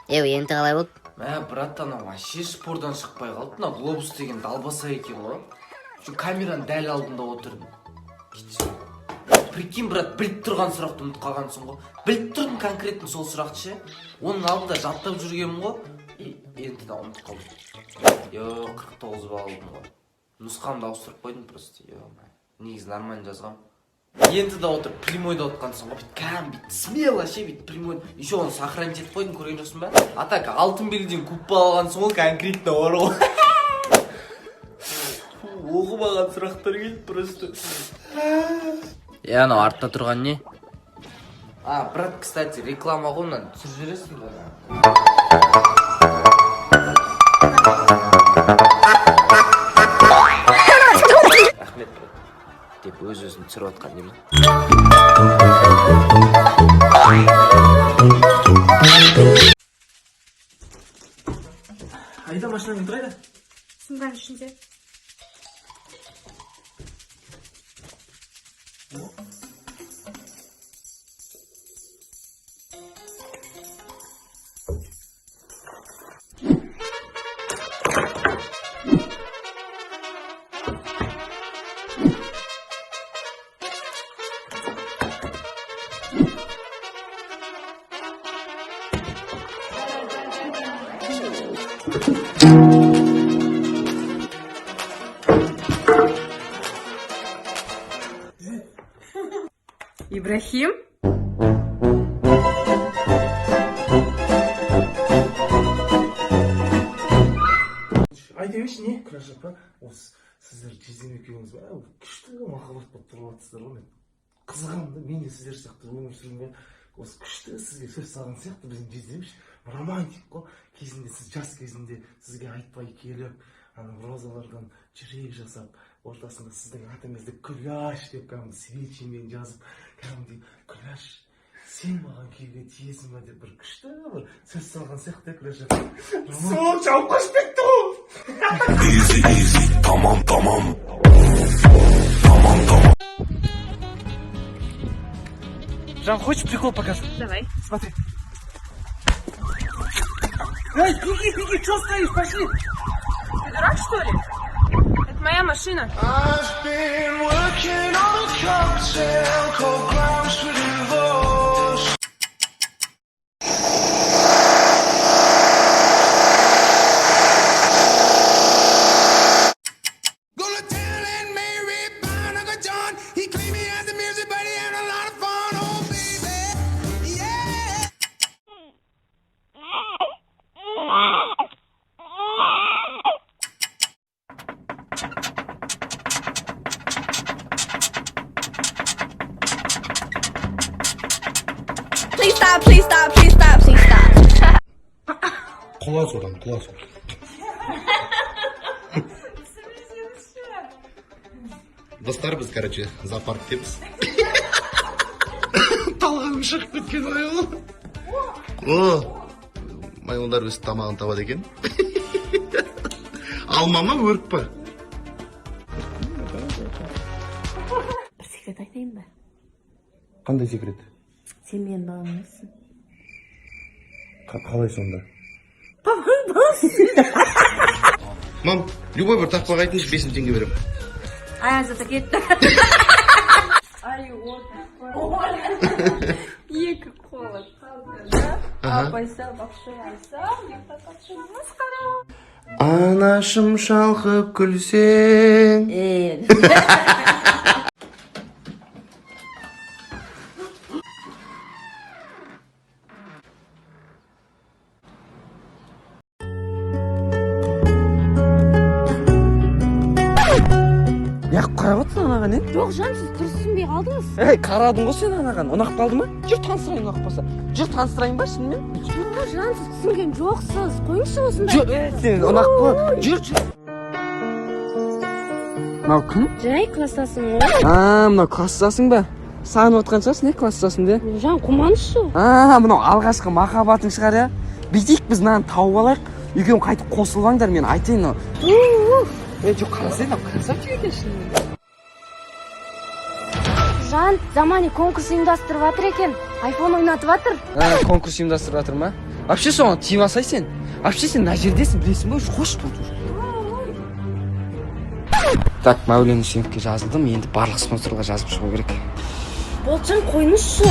Енді қалай болды? Браттан, вообще спордан шықпай қалды. Мына глобус деген далбаса екен ғой. Камераның дәл алдында отырдым. Прикинь, брат, біліп тұрған сұрақты ұмытып қалғансың ғой. Біліп тұрдым конкретно сол сұрақты ше. Оның алдында жаттап жүргенмін ғой. Енді де ұмытып қалдым. 49 балл алдым ғой. Нұсқамды ауыстырып қойдым просто. Негізі нормально жазғам. Енді де отырып прямойда отқансың ғой. Бүйтіп смело ше, бүйтіп прямой. Еще оны сохранить етіп қойдым, көрген жоқсың ба? А так алтын белгіден куб алғансың ғой, конкретно бар ғой. Оқымаған сұрақтар келді просто. Анау артта тұрған не? Брат, кстати, реклама ғой, мынаны түсіріп жібересің бе? Рахмет, брат. Деп өз-өзін түсіріп отқан деймін. Айда машинамен тұрайды? Сымған ішінде. Ибрахим? Айда берші, не? Күләш апа, осы сіздер жезден екеуіңіз күшті махаббат болып тұрып жатсыздар ғой. Мен қызығамын да, мен де сіздер сияқты өмір сүруге осы күшті сізге сөз салған сияқты біздің жездеміз романтик қой. Кезінде сіз жас кезінде сізге айтпай келіп, розалардан жүрек жасап, ортасында сіздің атыңызды Күләш деп кәдімгі свечимен жазып, кәдімгідей Күләш, сен маған күйге тиесің ба деп бір күшті бір сөз салған сияқты Күләш апа. Сол жауып қашып кетті ғой. Easy, tamam. Жан, хочешь прикол покажу? Давай. Смотри. Эй, беги, что стоишь, пошли. Ты дурак, что ли? Это моя машина. Please stop. Құлас одан. Достар, біз, короче, зоопарк дейміз. Талғаным шығып кеткен ой. Майондар өз тамағын табады екен. Алма ма, өрік па? Бір секрет айтайын ба? Қандай секрет? Сен менің балам емессің. Қалай сонда? Мам, любой бір тақпақ айтыңыз, 5 теңге берем. Аязата кетті. Екі қолы қалды. Апайса, бақшылайса, ертақатшы масқара. Анашым шалқып күлсең. Қарап отырсың анаған, Жоқ, жан, сіз түсінбей қалдыңыз. Қарадың ғой сен анаған, ұнақ қалды ма? Жүр таныстырайын ұнақ болса. Жүр таныстырайын ба шынымен? Жоқ, жан, сіз түсінген жоқсыз. Қойыңызшы осындай. Жүр, сен ұнақ қой. Жүр. Мынау кім? Жай, класстасың ғой. Мынау класстасың ба? Саған отқан шығарсың, класстасың де? Жан, қуманышы. Мынау алғашқы махаббатың шығар, я? Бүйтейік біз мынаны тауып алайық. Екеуің қайтып қосылбаңдар, мен айтайын. Жоқ, қарасайын, красавчик екен шынымен. Жан, замани конкурс ұйымдастырып жатыр екен. Айфон ойнатып жатыр. Конкурс ұйымдастырып жатыр ма? Вообще соған тиіп алсай сен. Вообще сен мына жердесің, білесің бе? Қош болды. Так, мәуленің сүйекке жазылдым. Енді барлық спонсорларға жазып шығу керек. Болчан қойыңызшы.